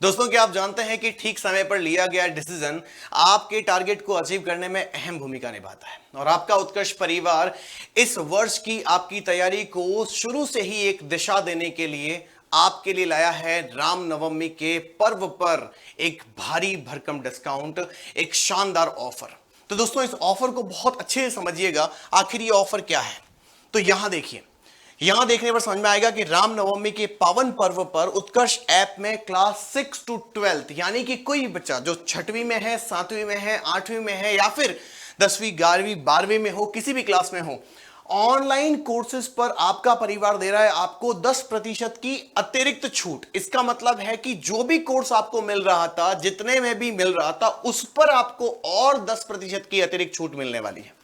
दोस्तों, क्या आप जानते हैं कि ठीक समय पर लिया गया डिसीजन आपके टारगेट को अचीव करने में अहम भूमिका निभाता है और आपका उत्कर्ष परिवार इस वर्ष की आपकी तैयारी को शुरू से ही एक दिशा देने के लिए आपके लिए लाया है रामनवमी के पर्व पर एक भारी भरकम डिस्काउंट, एक शानदार ऑफर। तो दोस्तों, इस ऑफर को बहुत अच्छे से समझिएगा। आखिर ये ऑफर क्या है, तो यहां देखिए। यहां देखने पर समझ में आएगा कि रामनवमी के पावन पर्व पर उत्कर्ष ऐप में क्लास 6 to 12 यानी कि कोई भी बच्चा जो 6वीं में है, 7वीं में है, 8वीं में है या फिर 10वीं, 11वीं, 12वीं में हो, किसी भी क्लास में हो, ऑनलाइन कोर्सेज पर आपका परिवार दे रहा है आपको 10% की अतिरिक्त छूट। इसका मतलब है कि जो भी कोर्स आपको मिल रहा था, जितने में भी मिल रहा था, उस पर आपको और 10% की अतिरिक्त छूट मिलने वाली है।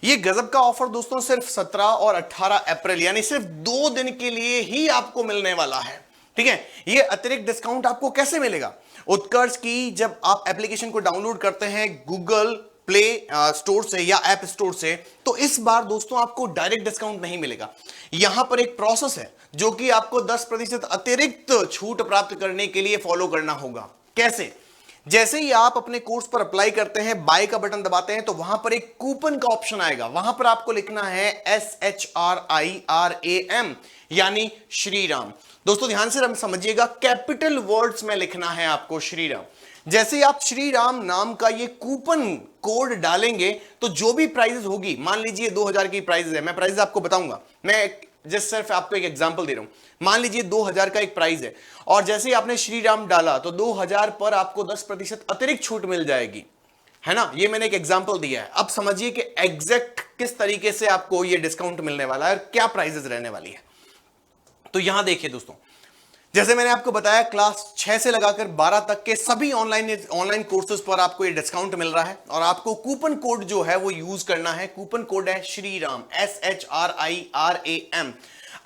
ये गजब का ऑफर दोस्तों सिर्फ 17 और 18 अप्रैल यानी सिर्फ 2 दिन के लिए ही आपको मिलने वाला है। ठीक है, ये अतिरिक्त डिस्काउंट आपको कैसे मिलेगा? उत्कर्ष की जब आप एप्लीकेशन को डाउनलोड करते हैं गूगल प्ले स्टोर से या ऐप स्टोर से, तो इस बार दोस्तों आपको डायरेक्ट डिस्काउंट नहीं मिलेगा। यहां पर एक प्रोसेस है जो कि आपको 10% अतिरिक्त छूट प्राप्त करने के लिए फॉलो करना होगा। कैसे? जैसे ही आप अपने कोर्स पर अप्लाई करते हैं, बाय का बटन दबाते हैं, तो वहां पर एक कूपन का ऑप्शन आएगा। वहां पर आपको लिखना है SHRIRAM यानी श्री राम। दोस्तों ध्यान से समझिएगा, कैपिटल वर्ड्स में लिखना है आपको श्री राम। जैसे ही आप श्री राम नाम का ये कूपन कोड डालेंगे तो जो भी प्राइजेस होगी, मान लीजिए 2000 की प्राइस है, मैं प्राइस आपको बताऊंगा, मैं जस्ट सिर्फ आपको एक एग्जांपल दे रहा हूं। मान लीजिए 2000 का एक प्राइस है और जैसे ही आपने श्री राम डाला तो 2000 पर आपको 10% अतिरिक्त छूट मिल जाएगी, है ना। ये मैंने एक एग्जांपल दिया है। अब समझिए कि एग्जैक्ट किस तरीके से आपको ये डिस्काउंट मिलने वाला है और क्या प्राइजेस रहने वाली है। तो यहां देखिए दोस्तों, जैसे मैंने आपको बताया, क्लास 6 से लगाकर 12 तक के सभी ऑनलाइन कोर्सेज पर आपको ये डिस्काउंट मिल रहा है और आपको कूपन कोड जो है वो यूज करना है। कूपन कोड है Shri Ram, SHRIRAM।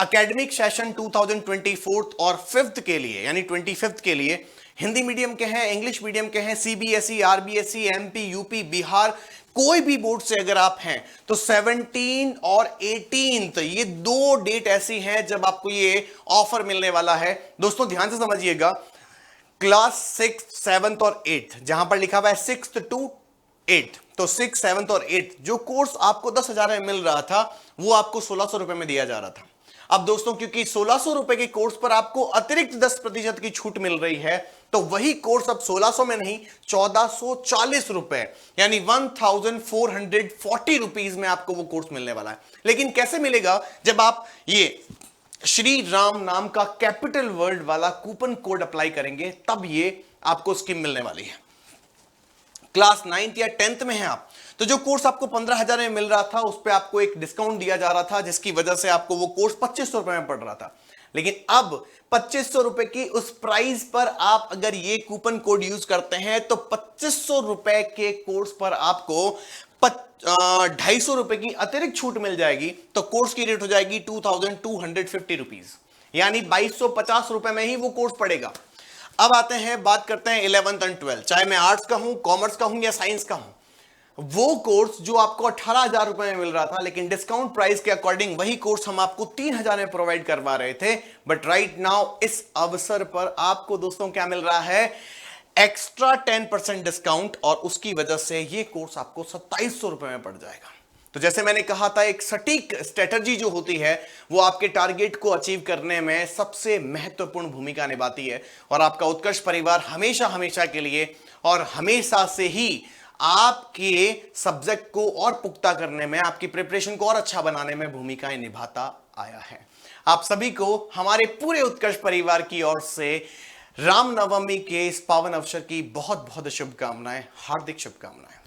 Academic session 2024 और 5th के लिए यानी 25th के लिए हिंदी मीडियम के हैं, इंग्लिश मीडियम के हैं, CBSE, RBSE, MP, UP, Bihar, कोई भी बोर्ड से अगर आप हैं तो 17 और 18 ये 2 डेट ऐसी हैं जब आपको ये ऑफर मिलने वाला है। दोस्तों ध्यान से समझिएगा, क्लास 6, 7 और 8 जहां पर लिखा हुआ है 6th to 8th, तो 6, 7 और 8 जो कोर्स आपको 10,000 में मिल रहा था वो आपको 1600 रुपए में दिया जा रहा था। अब दोस्तों क्योंकि 1600 रुपए के कोर्स पर आपको अतिरिक्त 10% की छूट मिल रही है, तो वही कोर्स अब 1600 में नहीं 1440 रुपए यानी 1440 रुपीज में आपको वो कोर्स मिलने वाला है। लेकिन कैसे मिलेगा? जब आप ये श्री राम नाम का कैपिटल वर्ड वाला कूपन कोड अप्लाई करेंगे तब ये आपको स्कीम मिलने वाली है। क्लास 9th या 10th में है आप, तो जो कोर्स आपको 15,000 में मिल रहा था उस पर आपको एक डिस्काउंट दिया जा रहा था, जिसकी वजह से आपको वो कोर्स 2500 रुपए में पड़ रहा था। लेकिन अब 2500 रुपए की उस प्राइस पर आप अगर ये कूपन कोड यूज करते हैं तो 2500 रुपए के कोर्स पर आपको 250 रुपए की अतिरिक्त छूट मिल जाएगी। तो कोर्स की रेट हो जाएगी 2250 रुपीज यानी 2250 रुपए में ही वो कोर्स पड़ेगा। अब आते हैं, बात करते हैं 11th और 12th, चाहे मैं आर्ट्स का हूं, कॉमर्स का हूं या साइंस का हूं। वो कोर्स जो आपको 18,000 रुपए में मिल रहा था, लेकिन डिस्काउंट प्राइस के अकॉर्डिंग वही कोर्स हम आपको 3,000 में प्रोवाइड करवा रहे थे, बट राइट नाउ इस अवसर पर आपको दोस्तों क्या मिल रहा है? एक्स्ट्रा 10% डिस्काउंट और उसकी वजह से ये कोर्स आपको 2700 रुपए में पड़ जाएगा। तो जैसे मैंने कहा था, एक सटीक स्ट्रेटजी जो होती है वो आपके टारगेट को अचीव करने में सबसे महत्वपूर्ण भूमिका निभाती है और आपका उत्कर्ष परिवार हमेशा हमेशा के लिए और हमेशा से ही आपके सब्जेक्ट को और पुख्ता करने में, आपकी प्रिपरेशन को और अच्छा बनाने में भूमिकाएं निभाता आया है। आप सभी को हमारे पूरे उत्कर्ष परिवार की ओर से रामनवमी के इस पावन अवसर की बहुत बहुत शुभकामनाएं, हार्दिक शुभकामनाएं।